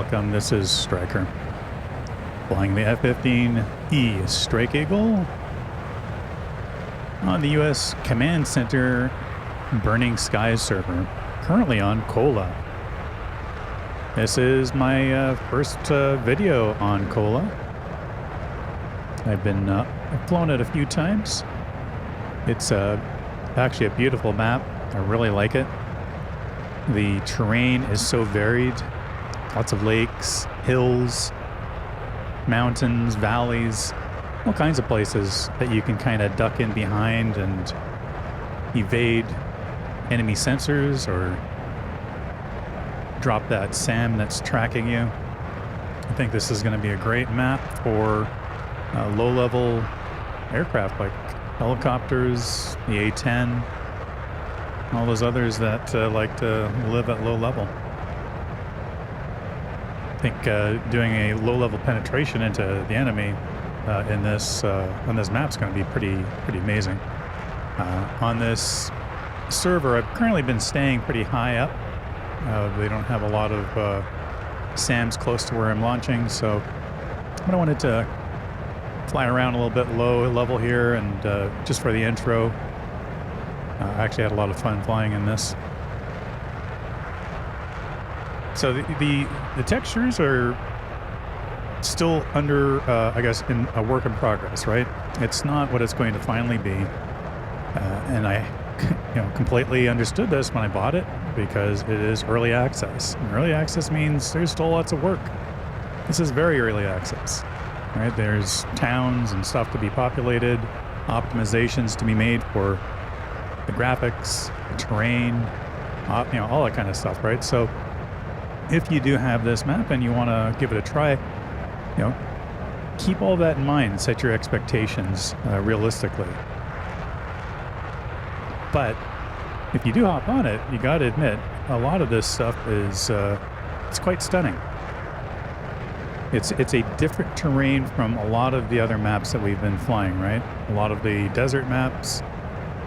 welcome. This is Striker, flying the F-15E Strike Eagle on the U.S. Command Center Burning Skies server, currently on Kola. This is my first video on Kola. I've flown it a few times. It's actually a beautiful map. I really like it. The terrain is so varied. Lots of lakes, hills, mountains, valleys, all kinds of places that you can kind of duck in behind and evade enemy sensors or drop that SAM that's tracking you. I think this is going to be a great map for low-level aircraft like helicopters, the A-10, all those others that like to live at low level. I think doing a low-level penetration into the enemy on this map is going to be pretty amazing. On this server, I've currently been staying pretty high up. They don't have a lot of SAMs close to where I'm launching, so I wanted to fly around a little bit low level here, and just for the intro, I actually had a lot of fun flying in this. So the textures are still under, I guess, in a work in progress, right? It's not what it's going to finally be, and I, completely understood this when I bought it because it is early access. And early access means there's still lots of work. This is very early access, right? There's towns and stuff to be populated, optimizations to be made for the graphics, the terrain, all that kind of stuff, right? So if you do have this map and you want to give it a try, keep all that in mind, set your expectations realistically. But if you do hop on it, you got to admit, a lot of this stuff is it's quite stunning. It's a different terrain from a lot of the other maps that we've been flying, right? A lot of the desert maps,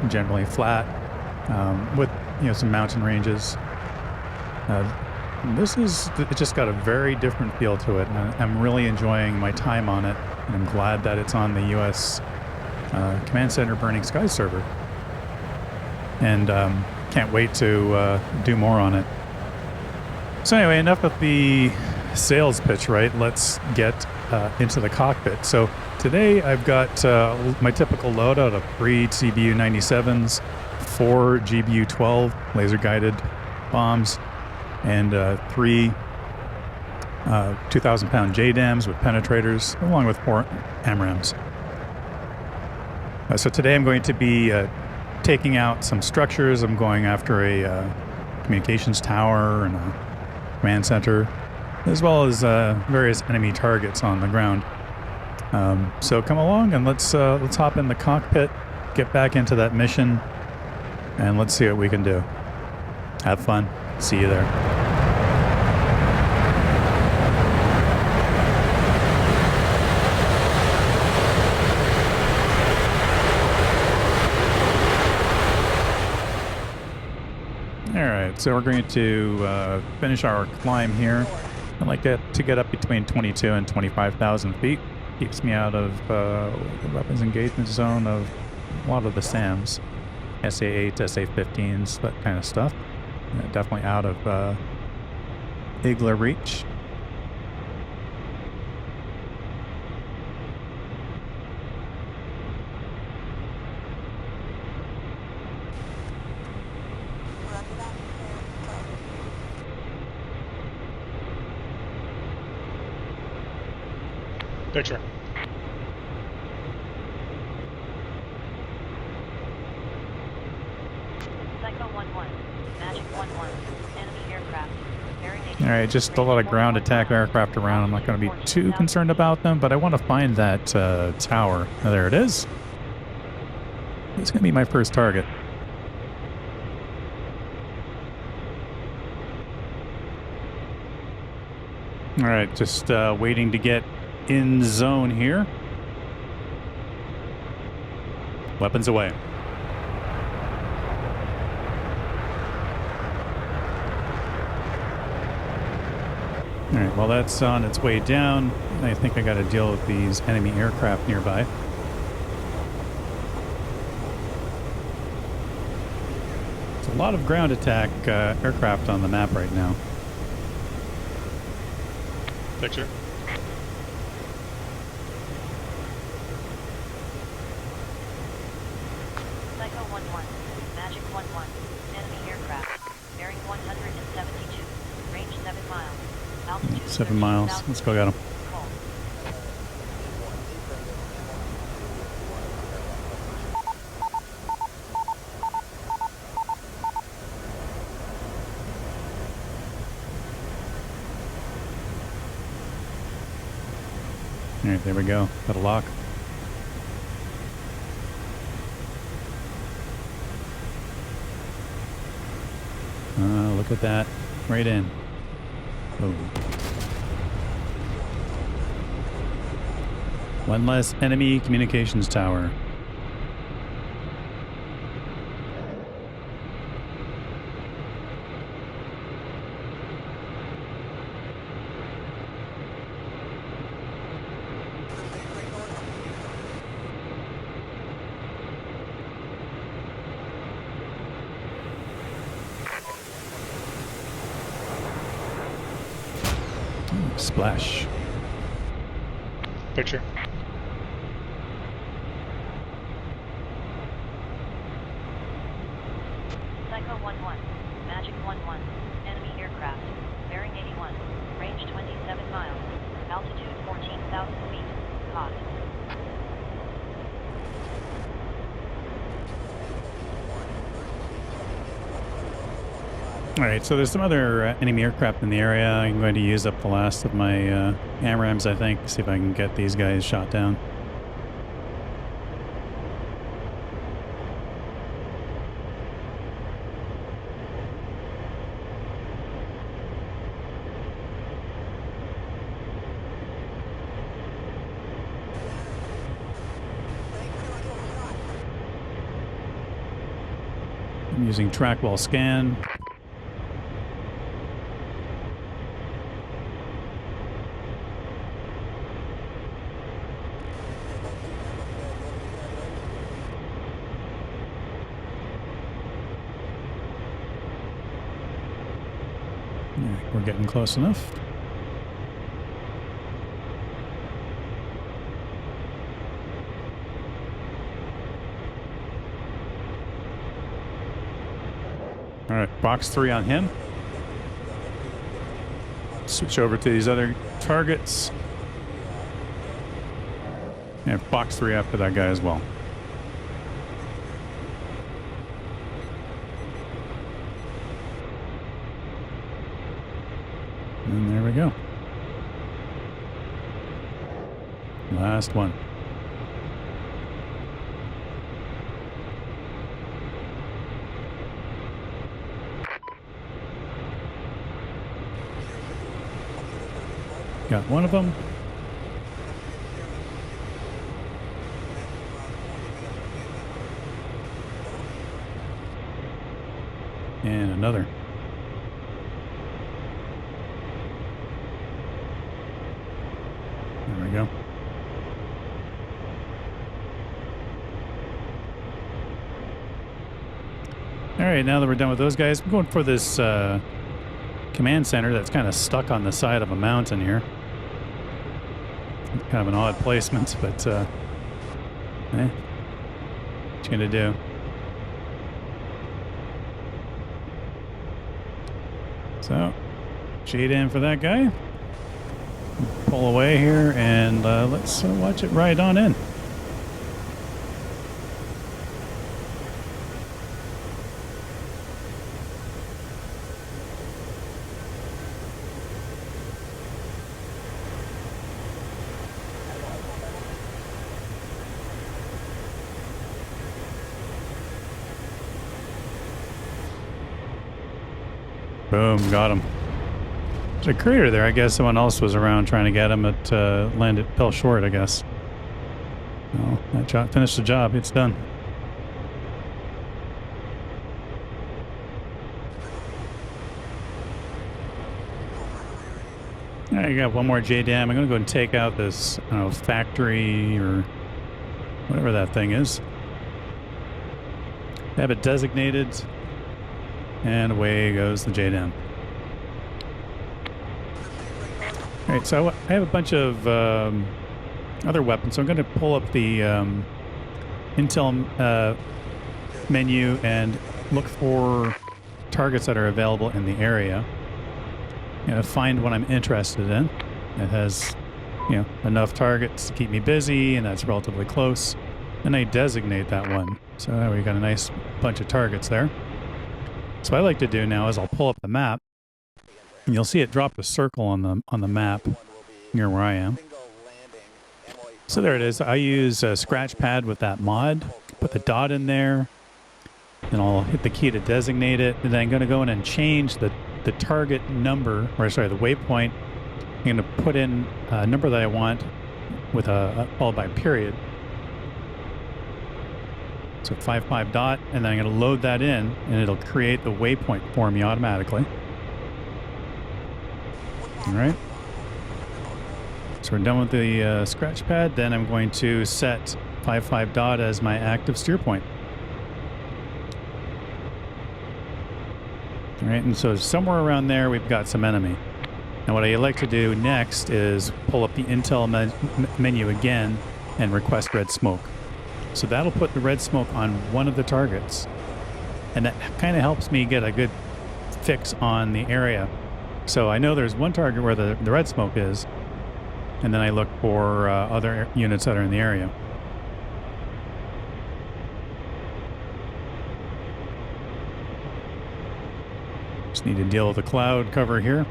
generally flat, with some mountain ranges. It just got a very different feel to it, and I'm really enjoying my time on it, and I'm glad that it's on the U.S. Command Center Burning Skies server, and can't wait to do more on it. So anyway, enough of the sales pitch, right? Let's get into the cockpit. So today I've got my typical loadout of 3 CBU-97s, 4 GBU-12 laser-guided bombs, and 3 2,000-pound JDAMs with penetrators, along with 4 AMRAAMs. So today I'm going to be taking out some structures. I'm going after a communications tower and a command center, as well as various enemy targets on the ground. So come along and let's hop in the cockpit, get back into that mission, and let's see what we can do. Have fun. See you there. Alright, so we're going to finish our climb here. I'd like to get up between 22 and 25,000 feet. Keeps me out of the weapons engagement zone of a lot of the SAMs. SA-8, SA-15s, that kind of stuff. Definitely out of Igla reach. Picture. Cycle 1-1, Magic 1-1, enemy aircraft. Alright, just a lot of ground attack aircraft around. I'm not going to be too concerned about them, but I want to find that tower. Oh, there it is. It's going to be my first target. Alright, just waiting to get in zone here. Weapons away. All right, well, that's on its way down. I think I got to deal with these enemy aircraft nearby. There's a lot of ground attack aircraft on the map right now. Picture. Psycho 1-1, Magic 1-1, enemy aircraft, bearing 172, range 7 miles, altitude 7 miles. Let's go get them. Call. All right, there we go. Got a lock. Look at that. Right in. Oh. One less enemy communications tower. Splash. Picture. Psycho 1-1, Magic 1-1, enemy aircraft, bearing 81, range 27 miles, altitude 14,000 feet, hot. All right, so there's some other enemy aircraft in the area. I'm going to use up the last of my AMRAMs, I think. See if I can get these guys shot down. I'm using track while scan. We're getting close enough. All right, box 3 on him. Switch over to these other targets. And box 3 after that guy as well. And there we go. Last one. Got one of them. And another. There we go. All right, now that we're done with those guys, we're going for this command center that's kind of stuck on the side of a mountain here. Kind of an odd placement, but what you gonna do? So, shade in for that guy. Pull away here, and let's watch it ride on in. Boom, got him. There's a crater there. I guess someone else was around trying to get him. It landed, fell short, I guess. Well, that job finished the job. It's done. I got one more JDAM. I'm going to go and take out this, I don't know, factory or whatever that thing is. Have it designated, and away goes the JDAM. All right, so I have a bunch of other weapons, so I'm going to pull up the Intel menu and look for targets that are available in the area. Find what I'm interested in. It has, enough targets to keep me busy, and that's relatively close. And I designate that one. So we got a nice bunch of targets there. So what I like to do now is I'll pull up the map, and you'll see it drop a circle on the map near where I am. So there it is. I use Scratchpad with that mod. Put the dot in there, and I'll hit the key to designate it, and then I'm going to go in and change the target number, or sorry, the waypoint. I'm going to put in a number that I want with followed by a period. So 55 dot, and then I'm going to load that in, and it'll create the waypoint for me automatically. All right. So we're done with the Scratchpad. Then I'm going to set 55 dot as my active steer point. All right, and so somewhere around there, we've got some enemy. Now, what I like to do next is pull up the Intel menu again and request red smoke. So that'll put the red smoke on one of the targets. And that kind of helps me get a good fix on the area. So I know there's one target where the red smoke is, and then I look for other units that are in the area. Just need to deal with the cloud cover here.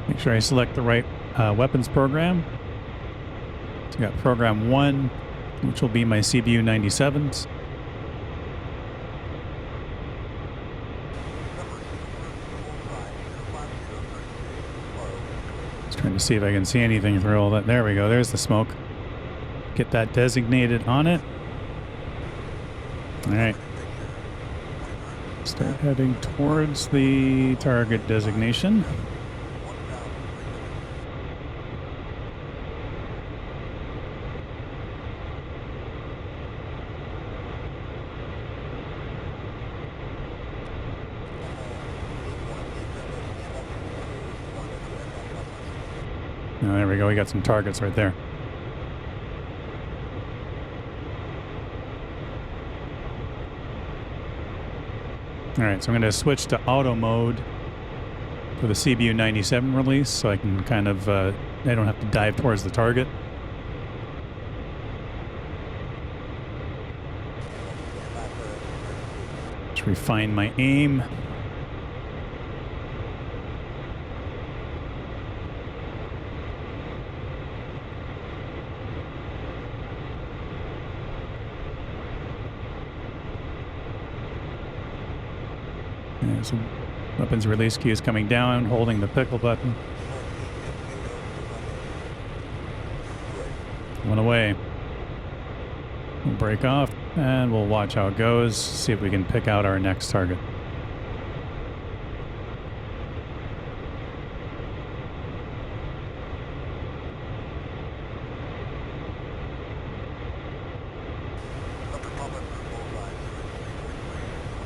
Make sure I select the right weapons program. So I got program 1, which will be my CBU 97s. Trying to see if I can see anything through all that. There we go. There's the smoke. Get that designated on it. All right. Start heading towards the target designation. Oh, there we go. We got some targets right there. All right, so I'm going to switch to auto mode for the CBU 97 release, so I can kind of, I don't have to dive towards the target. Just refine my aim. So weapons release key is coming down, holding the pickle button. One away. We'll break off, and we'll watch how it goes, see if we can pick out our next target.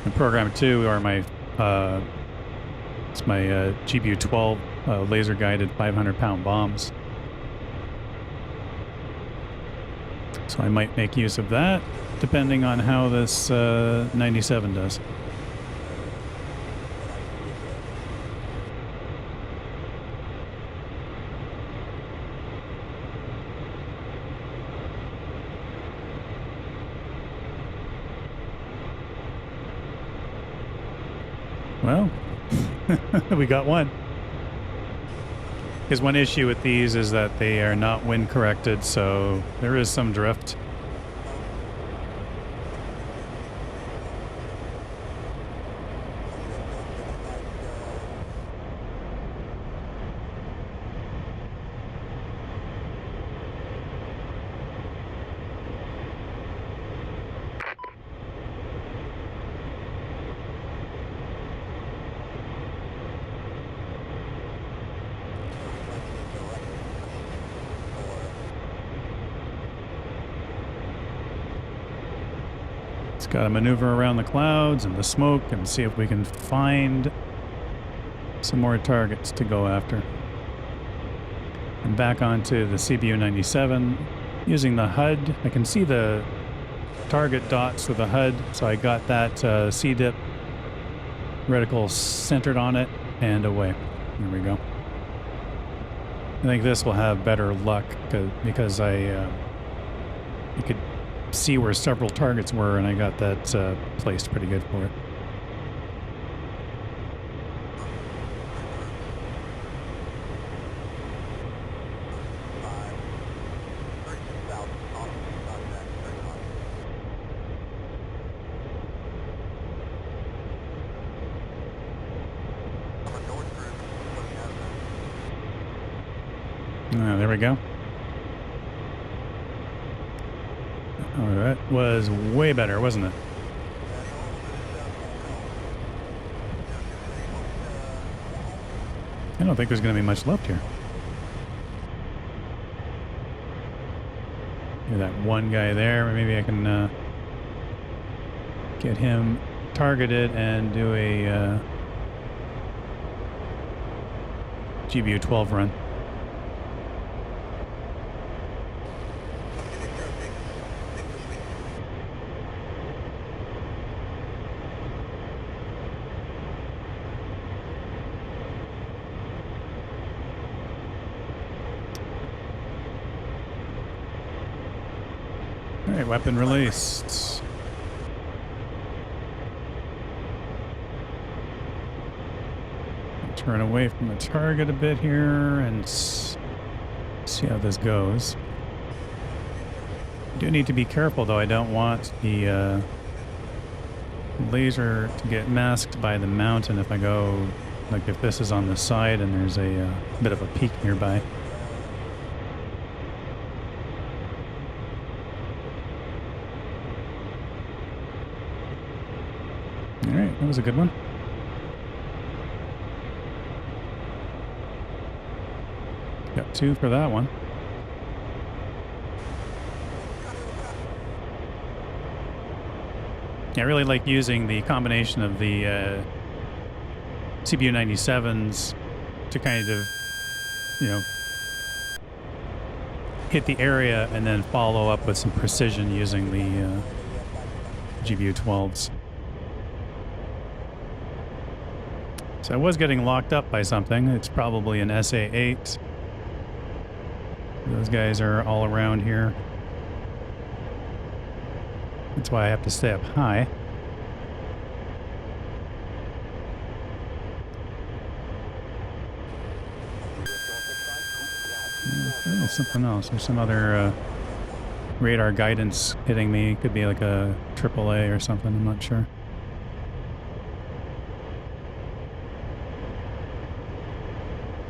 And program 2 are my it's my GBU 12 laser guided 500-pound bombs. So I might make use of that depending on how this 97 does. Well, we got one. Because one issue with these is that they are not wind corrected, so there is some drift. Just got to maneuver around the clouds and the smoke and see if we can find some more targets to go after. And back onto the CPU 97 using the HUD. I can see the target dots with the HUD, so I got that C-dip reticle centered on it and away. There we go. I think this will have better luck because you could see where several targets were, and I got that placed pretty good for it. There we go. Oh, that was way better, wasn't it? I don't think there's going to be much left here. Maybe that one guy there. Maybe I can get him targeted and do a GBU 12 run. Alright, weapon released. Turn away from the target a bit here and see how this goes. I do need to be careful though. I don't want the laser to get masked by the mountain if I go, like if this is on the side and there's a bit of a peak nearby. Alright, that was a good one. Got 2 for that one. Yeah, I really like using the combination of the CPU 97s to kind of, you know, hit the area and then follow up with some precision using the GBU 12s. So I was getting locked up by something. It's probably an SA-8. Those guys are all around here. That's why I have to stay up high. There's something else. There's some other radar guidance hitting me. Could be like a AAA or something. I'm not sure.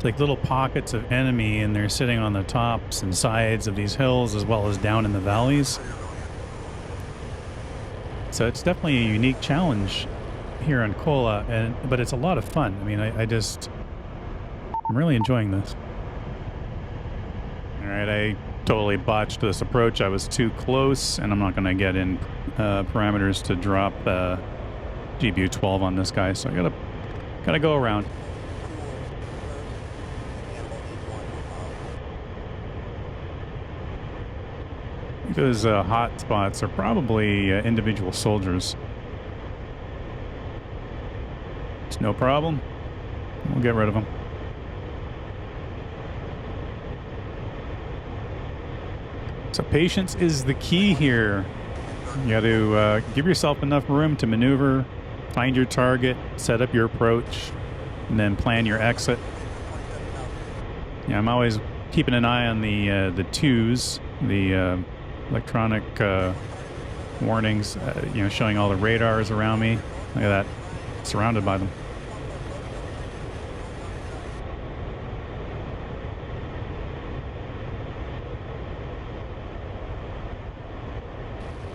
Like little pockets of enemy, and they're sitting on the tops and sides of these hills as well as down in the valleys. So it's definitely a unique challenge here on Kola, but it's a lot of fun. I mean, I'm really enjoying this. All right, I totally botched this approach. I was too close, and I'm not going to get in parameters to drop GBU 12 on this guy, so I gotta go around. Those hot spots are probably individual soldiers. It's no problem. We'll get rid of them. So patience is the key here. You got to give yourself enough room to maneuver, find your target, set up your approach, and then plan your exit. Yeah, I'm always keeping an eye on the twos, the electronic warnings, you know, showing all the radars around me. Look at that, surrounded by them.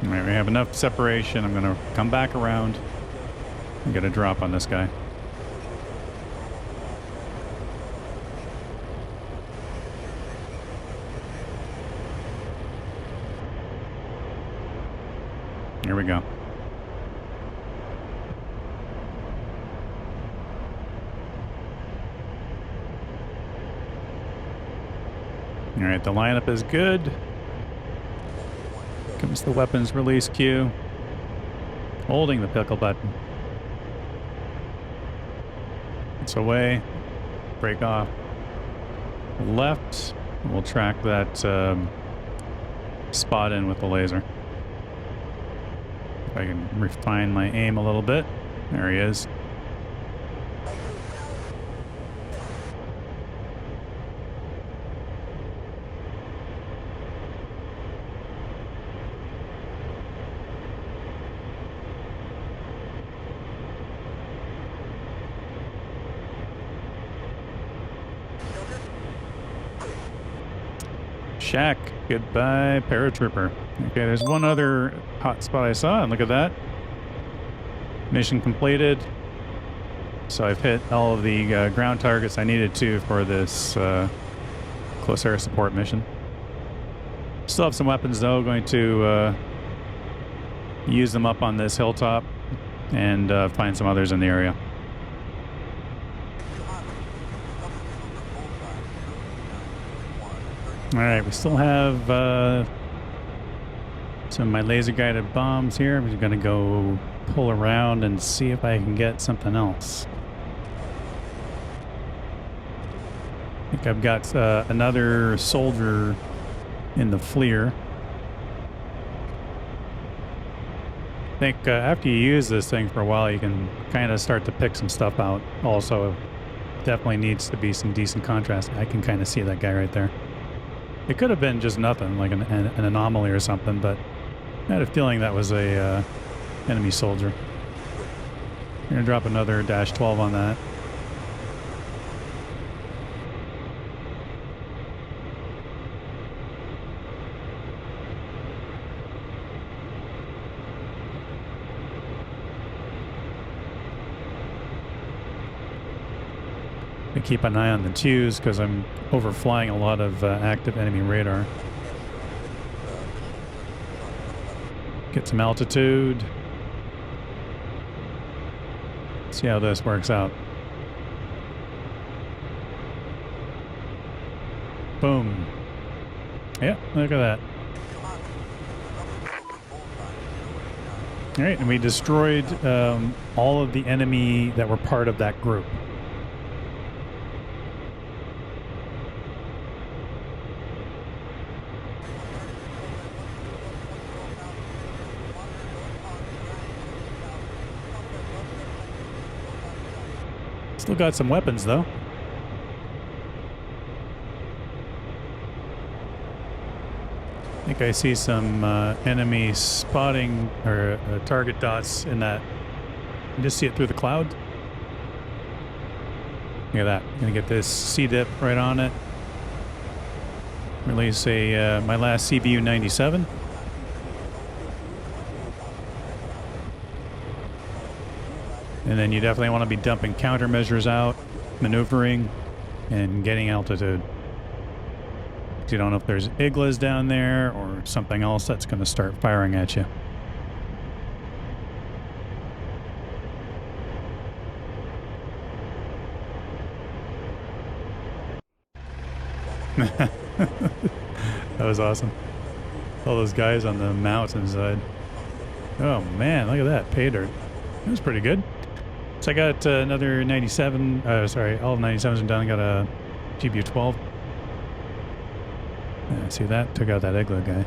All right, we have enough separation. I'm going to come back around and get a drop on this guy. Here we go. All right, the lineup is good. Comes the weapons release queue. Holding the pickle button. It's away. Break off. Left. We'll track that spot in with the laser. If I can refine my aim a little bit. There he is. Shack. Goodbye, paratrooper. Okay, there's one other hot spot I saw, and look at that. Mission completed. So I've hit all of the ground targets I needed to for this close air support mission. Still have some weapons though. Going to use them up on this hilltop and find some others in the area. All right, we still have some of my laser guided bombs here. I'm just going to go pull around and see if I can get something else. I think I've got another soldier in the FLIR. I think after you use this thing for a while, you can kind of start to pick some stuff out. Also, definitely needs to be some decent contrast. I can kind of see that guy right there. It could have been just nothing, like an anomaly or something, but I had a feeling that was a enemy soldier. I'm going to drop another -12 on that. I keep an eye on the 2s because I'm overflying a lot of active enemy radar. Get some altitude. See how this works out. Boom. Yeah, look at that. All right, and we destroyed all of the enemy that were part of that group. Still got some weapons, though. I think I see some enemy spotting or target dots in that. You can just see it through the cloud. Look at that. I'm gonna get this C-dip right on it. Release a my last CBU 97. And then you definitely want to be dumping countermeasures out, maneuvering, and getting altitude. You don't know if there's iglas down there or something else that's going to start firing at you. That was awesome. All those guys on the mountainside. Oh man, look at that pay dirt. That was pretty good. So I got another 97, sorry, all 97s are done. I got a GBU 12. Yeah, see that? Took out that igloo guy.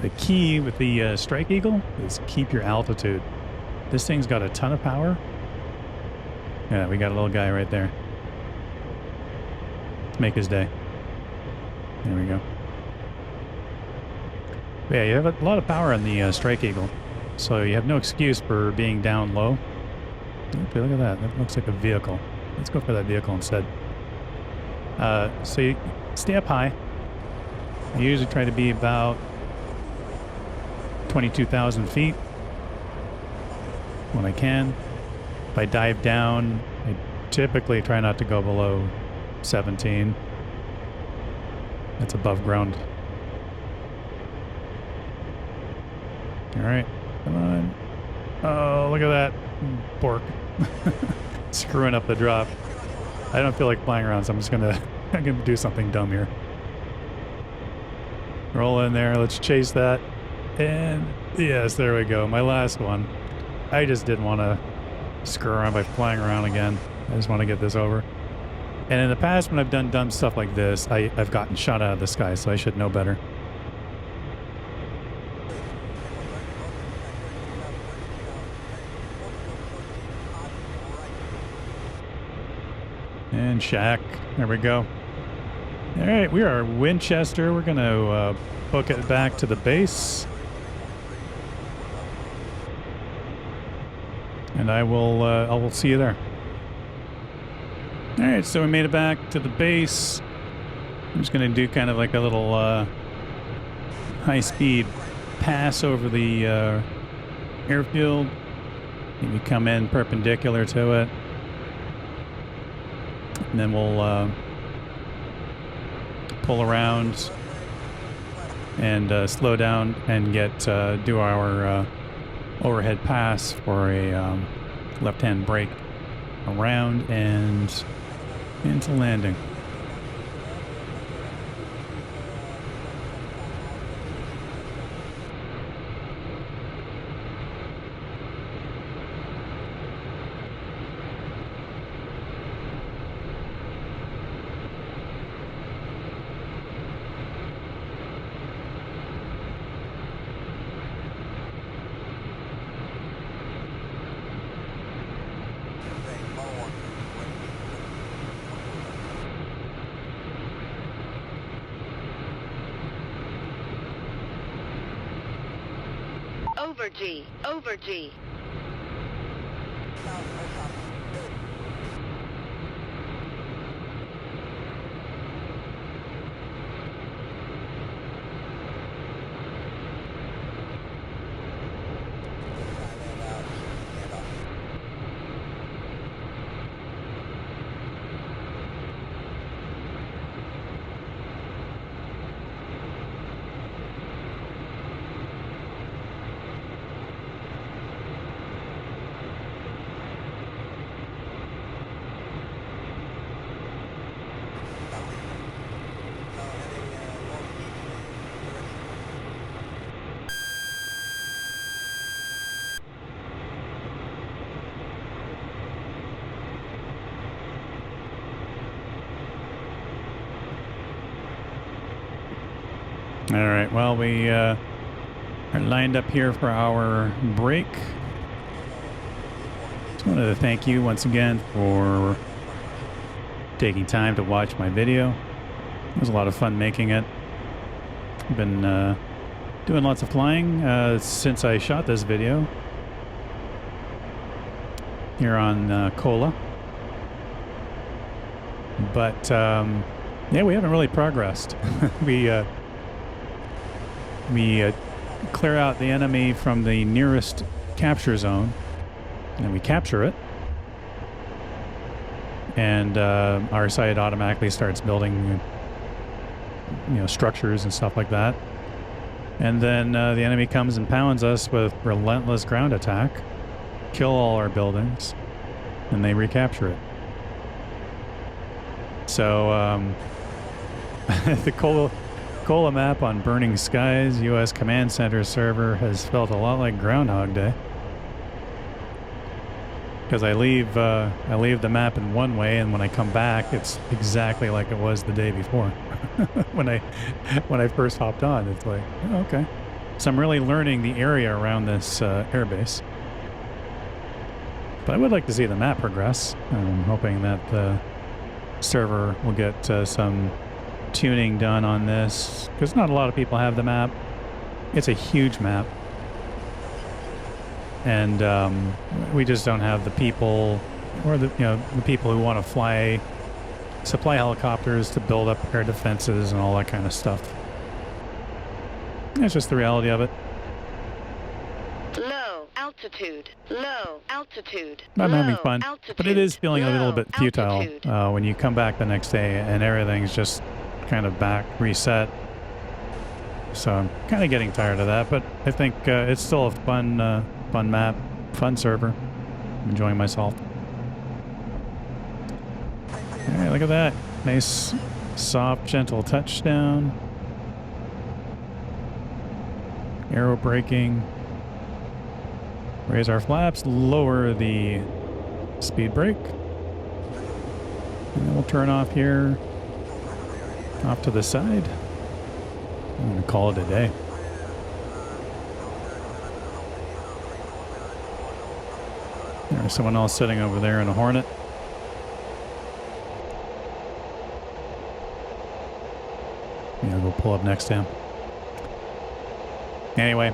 The key with the Strike Eagle is keep your altitude. This thing's got a ton of power. Yeah, we got a little guy right there. Let's make his day. There we go. But yeah, you have a lot of power on the Strike Eagle, so you have no excuse for being down low. Okay, look at that. That looks like a vehicle. Let's go for that vehicle instead. So you stay up high. I usually try to be about 22,000 feet when I can. If I dive down, I typically try not to go below 17. That's above ground. All right, come on. Oh, look at that pork screwing up the drop. I don't feel like flying around, so I'm gonna do something dumb here. Roll in there. Let's chase that. And yes, there we go. My last one. I just didn't want to screw around by flying around again. I just want to get this over. And in the past, when I've done dumb stuff like this, I've gotten shot out of the sky, so I should know better. And shack. There we go. All right, we are Winchester. We're going to book it back to the base. And I will see you there. All right, so we made it back to the base. I'm just going to do kind of like a little high-speed pass over the airfield. Maybe come in perpendicular to it. And then we'll pull around and slow down and do our overhead pass for a left-hand brake around and into landing. Over G. All right, well, we are lined up here for our break. Just wanted to thank you once again for taking time to watch my video. It was a lot of fun making it. I've been doing lots of flying since I shot this video here on Kola. But yeah, we haven't really progressed. We clear out the enemy from the nearest capture zone, and then we capture it. And our site automatically starts building, structures and stuff like that. And then the enemy comes and pounds us with relentless ground attack, kill all our buildings, and they recapture it. So the Kola map on Burning Skies U.S. Command Center server has felt a lot like Groundhog Day. Because I leave the map in one way, and when I come back, it's exactly like it was the day before. when I first hopped on, it's like, oh, okay. So I'm really learning the area around this airbase. But I would like to see the map progress. I'm hoping that the server will get some tuning done on this, because not a lot of people have the map. It's a huge map, and we just don't have the people, or the people who want to supply helicopters to build up air defenses and all that kind of stuff. That's just the reality of it. Low altitude. I'm having fun, but it is feeling a little bit futile when you come back the next day and everything's just kind of back reset. So I'm kind of getting tired of that, but I think it's still a fun map. Fun server. I'm enjoying myself. All right, look at that. Nice, soft, gentle touchdown. Aero braking. Raise our flaps, lower the speed brake. And then we'll turn off here, off to the side. I'm going to call it a day. There's someone else sitting over there in a Hornet. Yeah, I'll go pull up next to him. Anyway,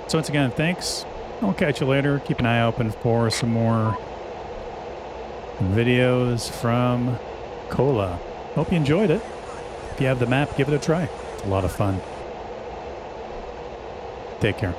so once again, thanks. I'll catch you later. Keep an eye open for some more videos from Kola. Hope you enjoyed it. If you have the map, give it a try. It's a lot of fun. Take care.